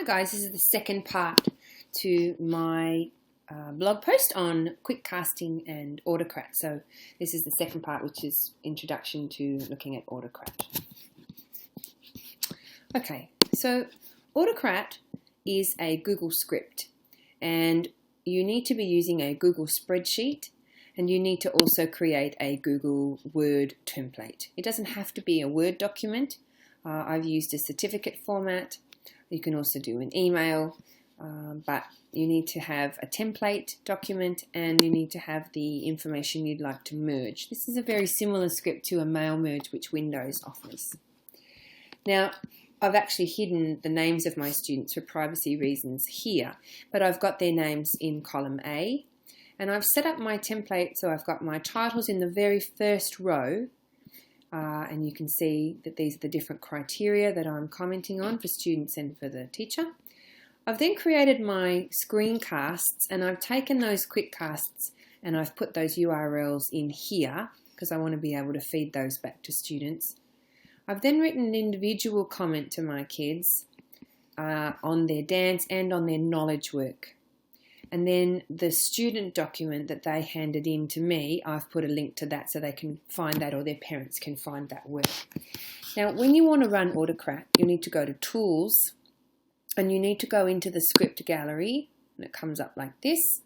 Hi guys, this is the second part to my blog post on Quickcasting and autoCrat. So this is the second part, which is introduction to looking at autoCrat. Okay, so autoCrat is a Google script, and you need to be using a Google spreadsheet, and you need to also create a Google Word template. It doesn't have to be a Word document. I've used a certificate format. You can also do an email, but you need to have a template document and you need to have the information you'd like to merge. This is a very similar script to a mail merge which Windows offers. Now, I've actually hidden the names of my students for privacy reasons here, but I've got their names in column A, and I've set up my template so I've got my titles in the very first row. And you can see that these are the different criteria that I'm commenting on for students and for the teacher. I've then created my screencasts, and I've taken those quickcasts and I've put those URLs in here because I want to be able to feed those back to students. I've then written an individual comment to my kids on their dance and on their knowledge work. And then the student document that they handed in to me, I've put a link to that so they can find that, or their parents can find that work. Now, when you want to run autoCrat, you need to go to Tools, and you need to go into the script gallery, and it comes up like this.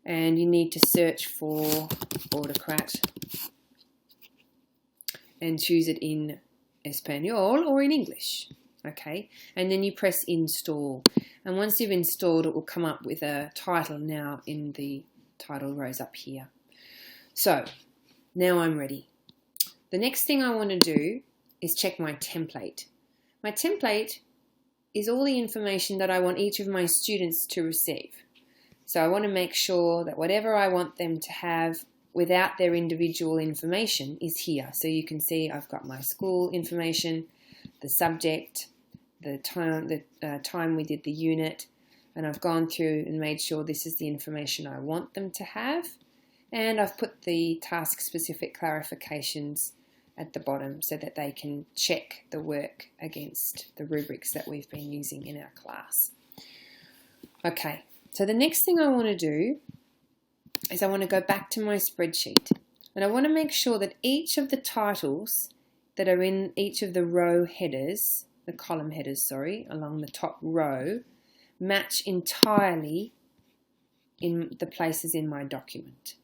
And you need to search for autoCrat and choose it in Espanol or in English. Okay, and then you press install, and once you've installed it will come up with a title now in the title rows up here. So now I'm ready. The next thing I want to do is check my template. My template is all the information that I want each of my students to receive. So I want to make sure that whatever I want them to have without their individual information is here. So you can see I've got my school information, the subject, the time we did the unit, and I've gone through and made sure this is the information I want them to have, and I've put the task-specific clarifications at the bottom so that they can check the work against the rubrics that we've been using in our class. Okay, so the next thing I want to do is I want to go back to my spreadsheet, and I want to make sure that each of the titles that are in each of the row headers, the column headers, along the top row, match entirely in the places in my document.